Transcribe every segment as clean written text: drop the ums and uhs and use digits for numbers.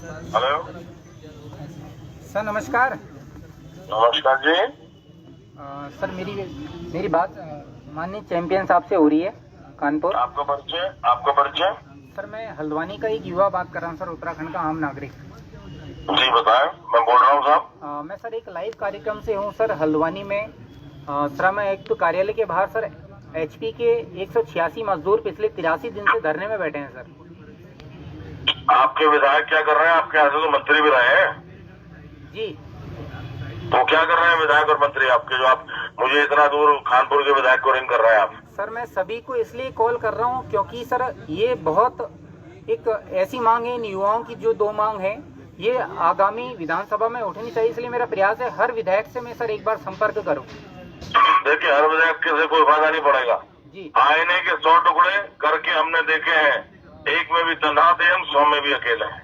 Hello sir नमस्कार। नमस्कार जी। Sir मेरी बात माननीय चैंपियन साहब से हो रही है कानपुर। आपका परिचय? सर मैं हल्द्वानी का एक युवा बात कर रहा हूँ सर, उत्तराखंड का आम नागरिक। जी बताएं, मैं बोल रहा हूँ साहब। मैं सर एक लाइव कार्यक्रम से हूँ सर हल्द्वानी में। श्रम आयुक्त कार्यालय के बाहर सर एचपी के 186 मजदूर पिछले 83 दिन से धरने में बैठे हैं सर। आपके विधायक क्या कर रहे हैं? आपके यहाँ से तो मंत्री भी रहे हैं। जी तो क्या कर रहे हैं विधायक और मंत्री आपके, जो आप मुझे इतना दूर कानपुर के विधायक को रिंग कर रहे हैं आप? सर मैं सभी को इसलिए कॉल कर रहा हूँ क्योंकि सर ये बहुत एक ऐसी मांग है इन युवाओं की, जो 2 मांग है ये आगामी विधानसभा में उठनी चाहिए। इसलिए मेरा प्रयास है हर विधायक से मैं सर एक बार संपर्क करूं। देखिए, हर विधायक से कोई फायदा नहीं पड़ेगा जी। आईने के 100 टुकड़े करके हमने देखे हैं, एक में भी तनहा थे हम, 100 में भी अकेले हैं।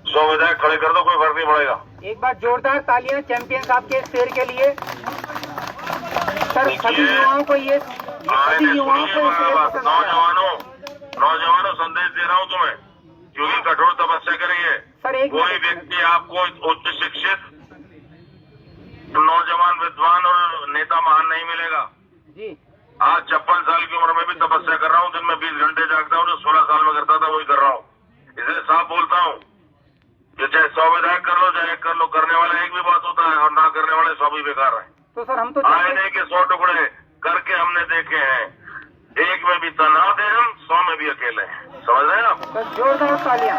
100 विधायक खड़े कर दो, कोई फर्क नहीं पड़ेगा। एक बार जोरदार तालियां चैंपियन साहब के शेर के लिए। सर सभी युवाओं को नौजवानों संदेश दे रहा हूँ तुम्हें, क्योंकि कठोर तपस्या करेंगे। सर कोई व्यक्ति आपको उच्च शिक्षित नौजवान विद्वान और नेता महान नहीं मिलेगा जी। आज 56 साल की उम्र में भी तपस्या कर रहा हूँ, दिन में 20 घंटे जागता हूँ, जो 16 साल में करता था वही कर रहा हूँ। इसलिए साफ बोलता हूँ कि चाहे 100 विधायक कर लो, चाहे एक कर लो, करने वाला एक भी बात होता है और ना करने वाले 100 भी बेकार है। तो सर हम तो आईने के 100 टुकड़े करके हमने देखे हैं, एक में भी तनहा थे हम, 100 में भी अकेले हैं। समझ रहे हैं आप? सर जोरदार तालियां।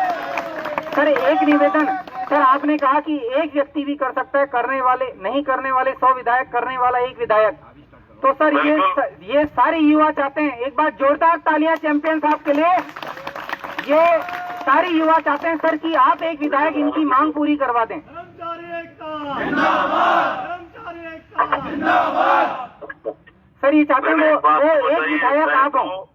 सर एक निवेदन, सर आपने कहा कि एक व्यक्ति भी कर सकता है, करने वाले नहीं, करने वाले 100 विधायक, करने वाला एक विधायक। तो सर ये सारे युवा चाहते हैं, एक बार जोरदार तालियां चैंपियन साहब के लिए। ये सारे युवा चाहते हैं सर कि आप एक विधायक इनकी मांग पूरी करवा दें। सर ये चाहते हैं वो एक विधायक आप हो।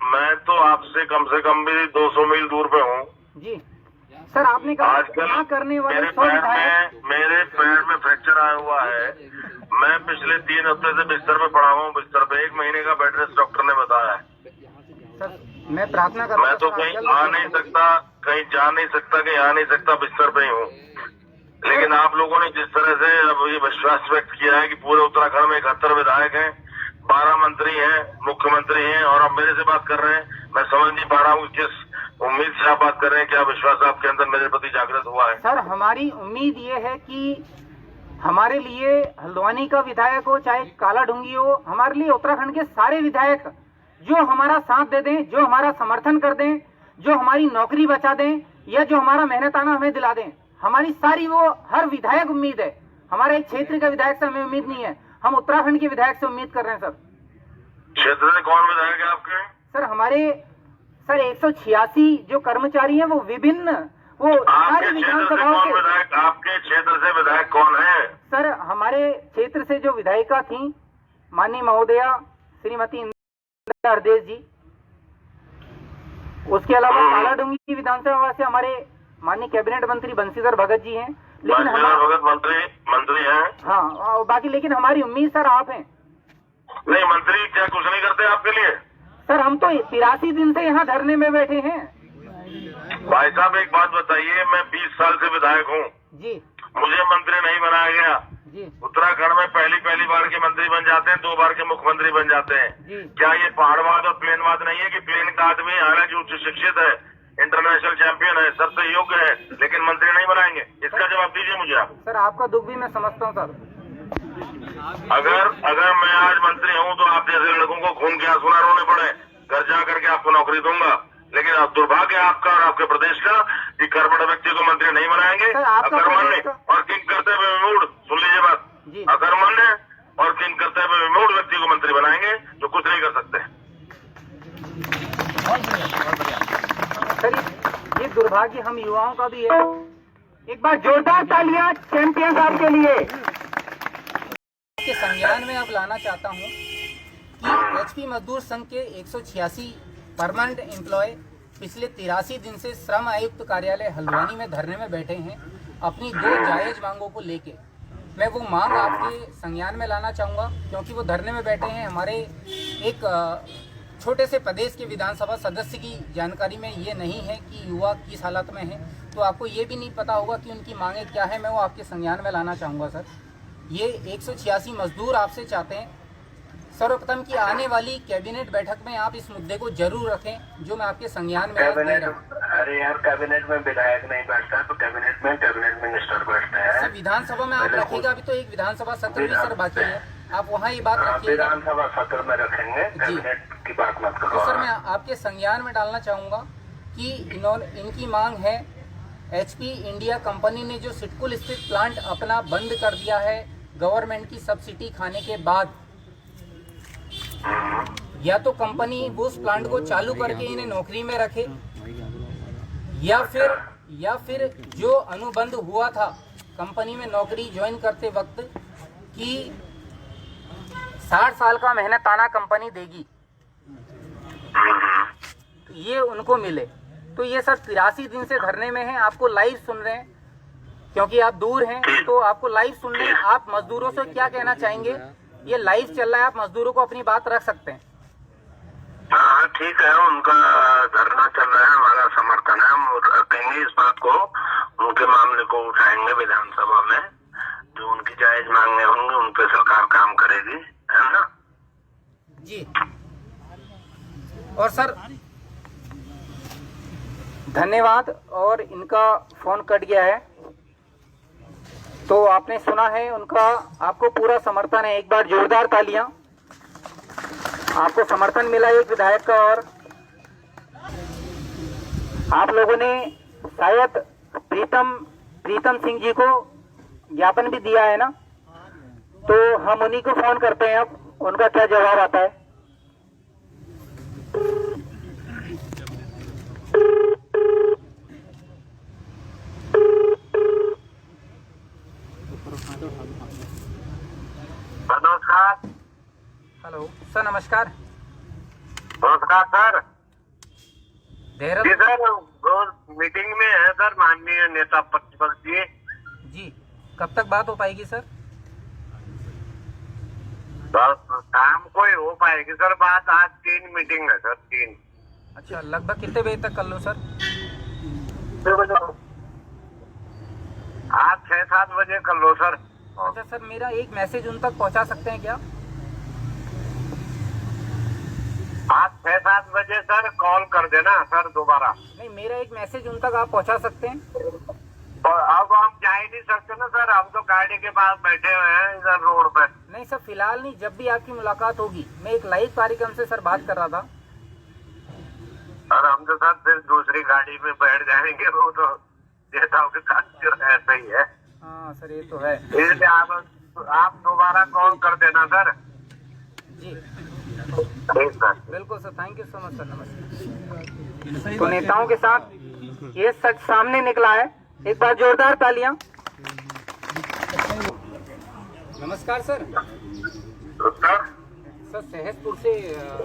मैं तो आपसे कम से कम भी 200 मील दूर पे हूँ जी। सर आपने कहा आजकल करने वाले मेरे पैर में फ्रैक्चर आया हुआ है। मैं पिछले 3 हफ्ते से बिस्तर पे पड़ा हुआ हूँ, बिस्तर पे 1 महीने का बेड रेस्ट डॉक्टर ने बताया है। सर मैं प्रार्थना कर, मैं तो कहीं आ नहीं सकता, कहीं जा नहीं सकता, कहीं आ नहीं सकता, बिस्तर पे ही हूँ। लेकिन आप लोगों ने जिस तरह से अब ये विश्वास व्यक्त किया है कि पूरे उत्तराखंड में 71 विधायक हैं, 12 मंत्री हैं, मुख्यमंत्री हैं, और आप मेरे से बात कर रहे हैं, मैं समझ नहीं पा रहा हूँ किस उम्मीद से आप बात कर रहे हैं। क्या विश्वास आपके अंदर मेरे प्रति जागृत हुआ है? सर हमारी उम्मीद ये है कि हमारे लिए हल्द्वानी का विधायक हो चाहे काला ढूंगी हो, हमारे लिए उत्तराखंड के सारे विधायक जो हमारा साथ दे दें, जो हमारा समर्थन कर दें, जो हमारी नौकरी बचा दें, या जो हमारा मेहनताना हमें दिला दें, हमारी सारी वो हर विधायक उम्मीद है। हमारे एक क्षेत्र का विधायक से हमें उम्मीद नहीं है, हम उत्तराखंड के विधायक से उम्मीद कर रहे हैं। सर क्षेत्र में कौन विधायक है आपके? सर हमारे 186 जो कर्मचारी हैं वो विभिन्न वो सारे विधानसभाओं के। आपके क्षेत्र से विधायक कौन है? सर हमारे क्षेत्र से जो विधायिका थी माननीय महोदया श्रीमती इंदिरा हरदेश जी, उसके अलावा काला डूंगी विधानसभा से हमारे माननीय कैबिनेट मंत्री बंशीधर भगत जी हैं। लेकिन भगत मंत्री हैं। हाँ बाकी, लेकिन हमारी उम्मीद सर आप हैं। नहीं, मंत्री क्या कुछ नहीं करते आपके लिए? सर हम तो 83 दिन से यहाँ धरने में बैठे हैं। भाई साहब एक बात बताइए, मैं 20 साल से विधायक हूँ जी, मुझे मंत्री नहीं बनाया गया जी। उत्तराखंड में पहली बार के मंत्री बन जाते हैं, 2 बार के मुख्यमंत्री बन जाते हैं जी। क्या ये पहाड़वाद और प्लेनवाद नहीं है कि प्लेन का आदमी हालांकि उच्च शिक्षित है, इंटरनेशनल चैंपियन है, सबसे योग्य है, लेकिन मंत्री नहीं बनाएंगे? इसका जवाब दीजिए मुझे आप। सर आपका दुख भी मैं समझता हूँ सर। अगर मैं आज मंत्री हूँ तो आप जैसे लड़कों को खून के आंसू ना रोने पड़े, घर जा करके आपको नौकरी दूंगा। लेकिन अब दुर्भाग्य आपका और आपके प्रदेश का कि कर्मठ व्यक्ति को मंत्री नहीं बनाएंगे। अकर्मण्य और किंग करते हुए विमूढ़, सुन लीजिए बात, अकर्मण्य और किंग करते हुए विमूढ़ व्यक्ति को मंत्री बनाएंगे जो कुछ नहीं कर सकते। सर ये दुर्भाग्य हम युवाओं का भी है। एक बार जोरदार तालियां चैंपियन साहब के लिए। के संज्ञान में अब लाना चाहता हूं कि एचपी मजदूर संघ के 186 परमानेंट एम्प्लॉय पिछले 83 दिन से श्रम आयुक्त कार्यालय हल्द्वानी में धरने में बैठे हैं अपनी 2 जायज मांगों को लेके। मैं वो मांग आपके संज्ञान में लाना चाहूँगा क्योंकि वो धरने में बैठे हैं। हमारे एक छोटे से प्रदेश के विधानसभा सदस्य की जानकारी में ये नहीं है कि युवा किस हालत में है, तो आपको ये भी नहीं पता होगा कि उनकी मांगें क्या है। मैं वो आपके संज्ञान में लाना चाहूँगा सर। ये 186 मजदूर आपसे चाहते हैं सर्वप्रथम कि आने वाली कैबिनेट बैठक में आप इस मुद्दे को जरूर रखें, जो मैं आपके संज्ञान में अरे यार, कैबिनेट में विधायक नहीं बैठता है तो कैबिनेट मिनिस्टर बैठता है। सर विधानसभा में आप रखिएगा, अभी तो एक विधानसभा सत्र भी सर बाकी है, आप वहाँ ये बात रखिएगा। विधानसभा सत्र में रखेंगे, कैबिनेट की बात मत करो। तो सर मैं आपके संज्ञान में डालना चाहूँगा कि इनकी मांग है, HP इंडिया कंपनी ने जो सिटकुल स्थित प्लांट अपना बंद कर दिया है गवर्नमेंट की सब्सिडी खाने के बाद, या तो कंपनी उस प्लांट को चालू करके इन्हें नौकरी में रखे, या फिर जो अनुबंध हुआ था कंपनी में नौकरी ज्वाइन करते वक्त कि 60 साल का मेहनताना कंपनी देगी, ये उनको मिले। तो ये सर 83 दिन से धरने में है, आपको लाइव सुन रहे हैं क्योंकि आप दूर हैं, तो आपको लाइव सुन रहे हैं। आप मजदूरों से क्या कहना चाहेंगे? ये लाइव चल रहा है, आप मजदूरों को अपनी बात रख सकते हैं। हाँ ठीक है, उनका धरना चल रहा है, हमारा समर्थन है, हम रखेंगे इस बात को, उनके मामले को उठाएंगे विधानसभा में, जो उनकी जायज मांगे होंगी उन पे सरकार काम करेगी, है ना जी। और सर धन्यवाद। और इनका फोन कट गया है, तो आपने सुना है उनका, आपको पूरा समर्थन है। एक बार जोरदार तालियां, आपको समर्थन मिला एक विधायक का। और आप लोगों ने शायद प्रीतम सिंह जी को ज्ञापन भी दिया है ना, तो हम उन्हीं को फोन करते हैं, अब उनका क्या जवाब आता है। नमस्कार। हेलो सर, नमस्कार। नमस्कार सर। देहरादून सर रोज मीटिंग में है सर, माननीय नेता प्रतिपक्ष जी, कब तक बात हो पाएगी सर? शाम को ही हो पाएगी सर बात, आज 3 मीटिंग है सर, 3। अच्छा, लगभग कितने बजे तक कर लो सर? आज 6-7 बजे कर लो सर। अच्छा सर, मेरा एक मैसेज उन तक पहुंचा सकते हैं क्या? आज 6-7 बजे सर कॉल कर देना सर दोबारा। नहीं, मेरा एक मैसेज उन तक आप पहुंचा सकते हैं? और अब हम जा ही नहीं सकते ना सर, हम तो गाड़ी के पास बैठे हुए हैं इधर रोड पे। नहीं सर, फिलहाल नहीं, जब भी आपकी मुलाकात होगी। मैं एक लाइव कार्यक्रम से सर बात कर रहा था। और हम तो सर फिर दूसरी गाड़ी में बैठ जाएंगे, वो तो नेताओं के साथ जो ऐसा ही है। हाँ सर, ये तो है। इसलिए आप दोबारा कॉल कर देना सर। जी ठीक सर, बिल्कुल sir, thank you so much sir, नमस्कार। तो नेताओं के साथ ये सच सामने निकला है, एक बार जोरदार तालियां। नमस्कार सर। सर सहसपुर से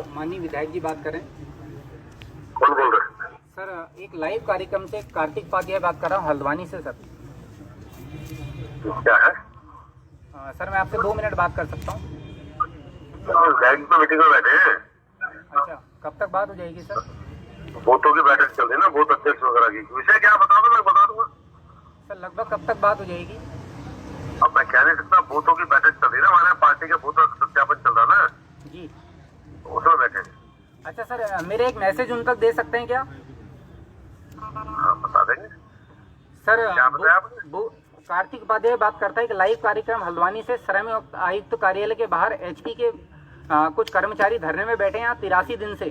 माननीय विधायक जी बात कर रहे हैं। कौन बोल रहे? सर एक लाइव कार्यक्रम से कार्तिक उपाध्याय बात कर रहा हूँ, हल्द्वानी से सर। क्या है? सर मैं आपसे 2 मिनट बात कर सकता हूँ? मीटिंग में बैठे हैं। अच्छा, कब तक बात हो जाएगी सर? बूथों की बैठक चल रही है ना, बूथ अध्यक्ष वगैरह की। विषय क्या बता दो, मैं बता दूंगा सर। लगभग कब तक बात हो जाएगी? अब मैं कह नहीं सकता, बूथों की बैठक चल रही है ना, हमारे पार्टी के बूथ सत्यापन चल रहा ना जी, उसमें बैठे। अच्छा सर, मेरे एक मैसेज उन तक दे सकते हैं क्या? बता देंगे सर। क्या बताया आपने? कार्तिक उपाध्याय बात करता है कि लाइव कार्यक्रम हल्द्वानी से श्रम आयुक्त कार्यालय के बाहर HP के कुछ कर्मचारी धरने में बैठे हैं 83 दिन से।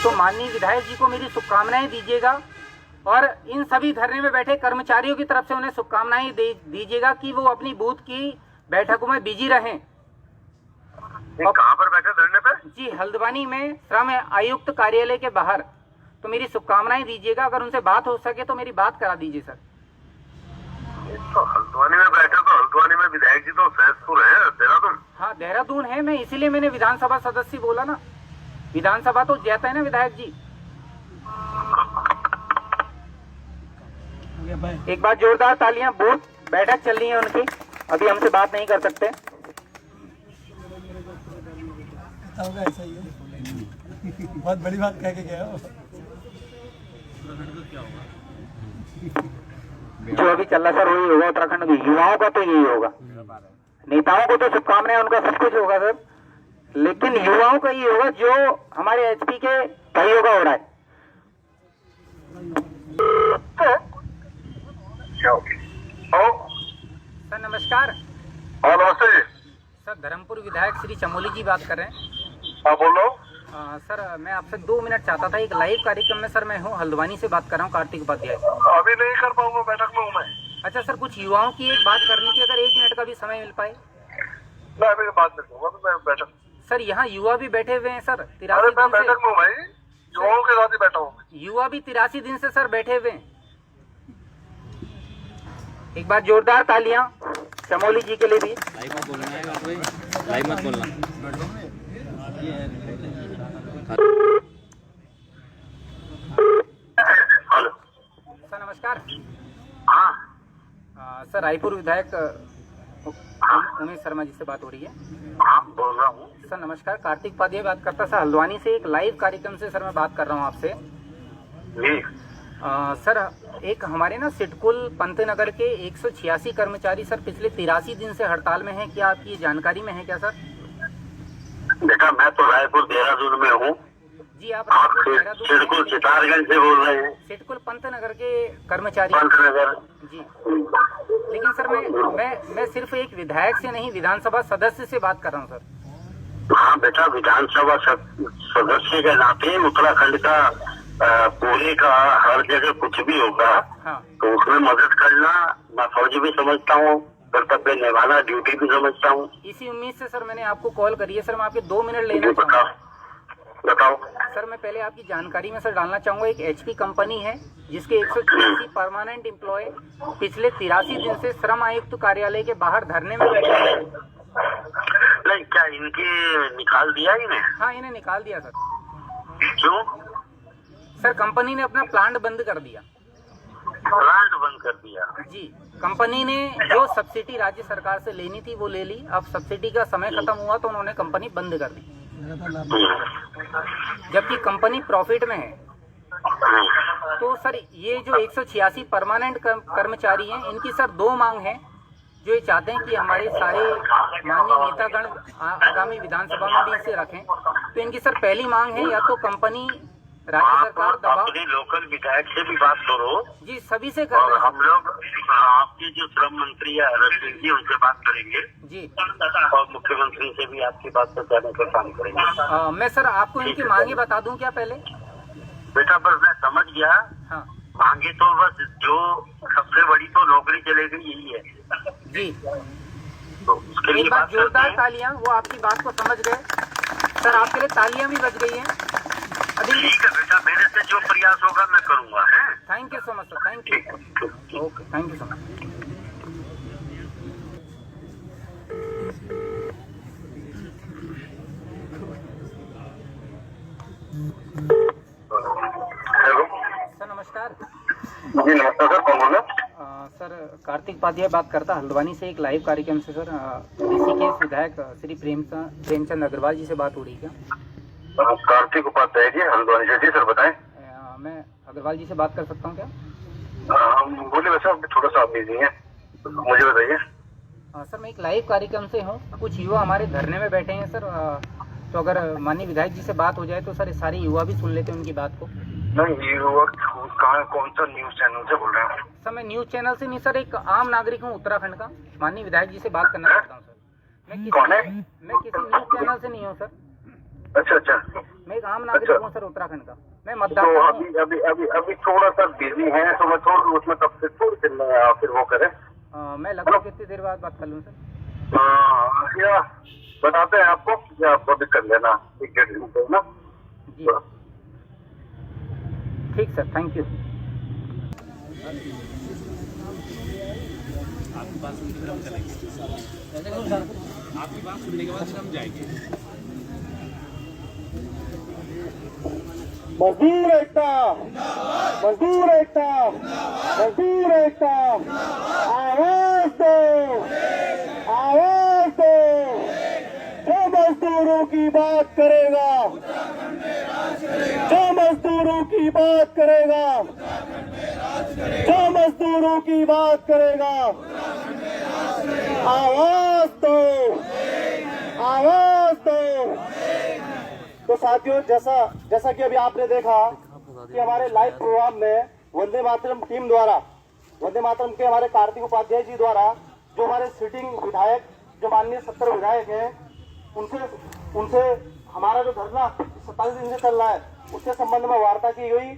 तो माननीय विधायक जी को मेरी शुभकामनाएं दीजिएगा, और इन सभी धरने में बैठे कर्मचारियों की तरफ से उन्हें शुभकामनाएं दीजिएगा कि वो अपनी बूथ की बैठकों में बिजी रहें। कहाँ पर बैठे धरने पे? जी, हल्द्वानी में श्रम आयुक्त कार्यालय के बाहर। तो मेरी शुभकामनाएं दीजिएगा, अगर उनसे बात हो सके तो मेरी बात करा दीजिए सर। तो हल्द्वानी में बैठे, तो हल्द्वानी में विधायक जी तो सहसपुर है, देहरादून। हाँ देहरादून है, मैं इसीलिए मैंने विधानसभा सदस्य बोला ना, विधानसभा तो जाता है ना विधायक जी। एक बार जोरदार तालियां। बूथ बैठक चल रही है उनकी, अभी हमसे बात नहीं कर सकते। लगता होगा ऐसा ही है। बहुत बड़ी बात कह के गया हो। जो अभी चल रहा सर वही होगा उत्तराखंड के युवाओं का, तो यही होगा। नेताओं को तो शुभकामनाएं, उनका सब कुछ होगा सर, लेकिन युवाओं का ये होगा जो हमारे एचपी के भाइयों का हो रहा है। सर नमस्कार। नमस्ते सर धर्मपुर विधायक श्री चमोली जी बात कर रहे हैं। हाँ बोलो। सर मैं आपसे 2 मिनट चाहता था, एक लाइव कार्यक्रम में सर मैं हूँ हल्द्वानी से बात कर रहा हूँ, कार्तिक उपाध्याय। अभी नहीं कर पाऊंगा, बैठक में हूँ मैं। अच्छा सर, कुछ युवाओं की एक बात करनी थी, अगर 1 मिनट का भी समय मिल पाए। मैं अभी बात कर दूंगा, मैं बैठक। सर यहाँ युवा भी बैठे हुए हैं सर, 83 अरे मैं दिन से। बैठक में हूँ भाई, युवाओं के साथ ही बैठा हूँ। युवा भी 83 दिन से सर बैठे हुए हैं। एक बार जोरदार तालियां चमोली जी के लिए भी। लाइव मत बोलना है भाई, लाइव मत बोलना। सर नमस्कार। हाँ सर रायपुर विधायक उमेश शर्मा जी से बात हो रही है। हाँ बोल रहा हूँ। सर नमस्कार, कार्तिक उपाध्याय बात करता सर हल्द्वानी से, एक लाइव कार्यक्रम से सर मैं बात कर रहा हूँ आपसे। जी सर एक हमारे ना सिडकुल पंतनगर के 186 कर्मचारी सर पिछले 83 दिन से हड़ताल में हैं, क्या आपकी जानकारी में है क्या सर? बेटा मैं तो रायपुर देहरादून में हूँ। जी आप सिडकुल सितारगंज से बोल रहे हैं? सिडकुल पंतनगर के कर्मचारी। पंतनगर जी, लेकिन सर मैं सिर्फ एक विधायक से नहीं, विधानसभा सदस्य से बात कर रहा हूँ सर। हाँ बेटा, विधानसभा सदस्य के नाते उत्तराखंड का पूरे का हर जगह कुछ भी होगा हाँ। तो उसमें मदद करना मैं फर्ज भी समझता हूँ, कर्तव्य निभाना ड्यूटी भी समझता हूँ। इसी उम्मीद से सर मैंने आपको कॉल करी है। सर मैं आपके 2 मिनट लेना बताओ। सर मैं पहले आपकी जानकारी में सर डालना चाहूंगा, एक एचपी कंपनी है जिसके 186 परमानेंट एम्प्लॉय पिछले 83 दिन से श्रम आयुक्त कार्यालय के बाहर धरने में बैठे हैं। नहीं, क्या इनके निकाल दिया इन्हें? हाँ इन्हें निकाल दिया सर। क्यों? सर कंपनी ने अपना प्लांट बंद कर दिया। प्लांट बंद कर दिया? जी, कंपनी ने जो सब्सिडी राज्य सरकार से लेनी थी वो ले ली। अब सब्सिडी का समय खत्म हुआ तो उन्होंने कंपनी बंद कर दी, जबकि कंपनी प्रॉफिट में है। तो सर ये जो 186 परमानेंट कर्मचारी हैं, इनकी सर 2 मांग हैं जो ये चाहते हैं कि हमारे सारे माननीय नेतागण आगामी विधानसभा में भी इसे रखें। तो इनकी सर पहली मांग है, या तो कंपनी राज्य सरकार दबाव, अपने लोकल विधायक से भी बात करो। जी सभी से कर और रहे हैं। हम लोग आपके जो श्रम मंत्री है रजनीश जी, उनसे बात करेंगे जी, और मुख्यमंत्री से भी आपकी बात पहुंचाने का काम करेंगे। मैं सर आपको इनकी मांगे बता दूं क्या पहले? बेटा बस मैं समझ गया। हाँ मांगे तो बस जो सबसे बड़ी तो नौकरी चलेगी यही है जी। तो उसके लिए एक बार बात करते जोरदार हैं। तालियां, वो आपकी बात को समझ गए। सर आपके लिए तालियां भी बज गई हैं अभी। ठीक है बेटा, मेरे से जो प्रयास होगा मैं करूंगा। है, thank you so much sir, thank you. Okay, thank you so much. Hello sir नमस्कार। जी नमस्कार सर, कौन बोल? सर कार्तिक उपाध्याय बात करता हल्द्वानी से, एक लाइव कार्यक्रम से सर ऋषिकेश विधायक श्री प्रेमचंद अग्रवाल जी से बात हो रही है क्या? कार्तिक उपाध्याय जी हल्द्वानी से। जी सर बताएं। मैं अग्रवाल जी से बात कर सकता हूँ क्या? बोले वैसे थोड़ा सा बिजी है, मुझे बताइए। सर मैं एक लाइव कार्यक्रम से हूँ, कुछ युवा हमारे धरने में बैठे हैं सर। तो अगर माननीय विधायक जी से बात हो जाए तो सर सारे युवा भी सुन लेते हैं उनकी बात को। नहीं, युवा कहाँ, कौन सा न्यूज चैनल से बोल रहे हैं? सर मैं न्यूज चैनल से नहीं सर, एक आम नागरिक हूँ उत्तराखंड का। माननीय विधायक जी से बात करना चाहता हूँ सर। मैं किसी न्यूज चैनल से नहीं हूँ सर। अच्छा, मैं एक आम नागरिक हूँ सर उत्तराखंड का। मैं तो मतदाता हूँ। अभी थोड़ा सा बिजी है तो मैं थोड़ा उसमें तब से फिर वो करें। मैं लगभग कितनी देर बाद बात कर लूँ सर? या बताते हैं आपको, या आपको भी कर लेना 1-1.5 घंटे ना। जी ठीक सर, थैंक यू। आपकी बात सुनने के बाद चलेंगे, आपकी बात सुनने के बाद फिर हम जाएंगे। मजदूर एकता, मजदूर एकता, मजदूर एकता, आवाज दो, आवाज दो। जो मजदूरों की बात करेगा, जो मजदूरों की बात करेगा, जो मजदूरों की बात करेगा, आवाज दो, आवाज दो। तो साथियों, जैसा कि अभी आपने देखा कि हमारे लाइव प्रोग्राम में वंदे मातरम टीम द्वारा, वंदे मातरम के हमारे कार्तिक उपाध्याय जी द्वारा, जो हमारे सिटिंग विधायक, जो माननीय 70 विधायक हैं, उनसे हमारा जो धरना 27 दिन से चल रहा है उसके संबंध में वार्ता की गई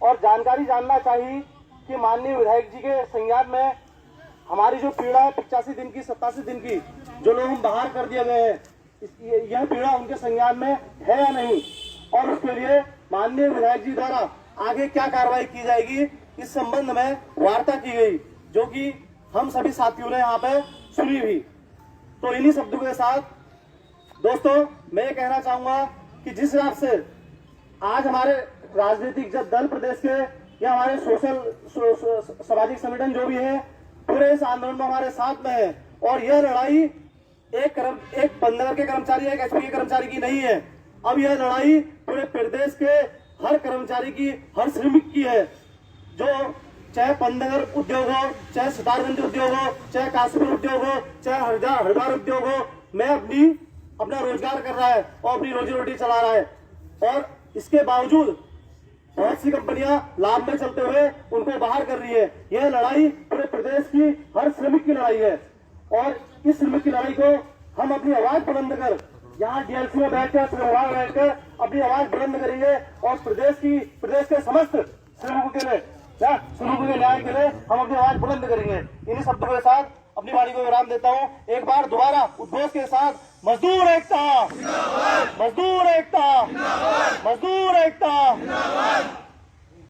और जानकारी जानना चाहिए कि माननीय विधायक जी के संज्ञान में हमारी जो पीड़ा है 85 दिन की, 87 दिन की, जो लोग हम बाहर कर दिए गए हैं, यह पीड़ा उनके संज्ञान में है या नहीं, और उसके लिए माननीय विधायक जी द्वारा आगे क्या कार्रवाई की जाएगी, इस संबंध में वार्ता की गई, जो कि हम सभी साथियों ने यहाँ पे सुनी भी। तो इन्हीं शब्दों के साथ दोस्तों, मैं ये कहना चाहूंगा कि जिस हिसाब से आज हमारे राजनीतिक दल प्रदेश के या हमारे सोशल सामाजिक संगठन जो भी है, पूरे इस आंदोलन में हमारे साथ में है, और यह लड़ाई एक पंचनगर के कर्मचारी, एक एचपी के कर्मचारी की नहीं है। अब यह लड़ाई पूरे प्रदेश के हर कर्मचारी की, हर श्रमिक की है, जो चाहे पंचनगर उद्योग हो, चाहे सितारगंज उद्योग हो, चाहे काशीपुर उद्योग हो, चाहे हरिद्वार उद्योग हो, मैं अपना रोजगार कर रहा है और अपनी रोजी रोटी चला रहा है, और इसके बावजूद बहुत सी कंपनियां लाभ में चलते हुए उनको बाहर कर रही है। यह लड़ाई पूरे प्रदेश की हर श्रमिक की लड़ाई है, और इस श्रमिक की लड़ाई को हम अपनी आवाज बुलंद कर, यहाँ डीएलसी में बैठकर, श्रमविभाग में बैठकर अपनी आवाज बुलंद करेंगे, और प्रदेश के समस्त श्रमिकों के लिए, श्रमिकों के न्याय के लिए हम अपनी आवाज बुलंद करेंगे। इन्हीं शब्दों के साथ अपनी वाणी को विराम देता हूँ। एक बार दोबारा उद्घोष के साथ, मजदूर एकता, मजदूर एकता, मजदूर एकता।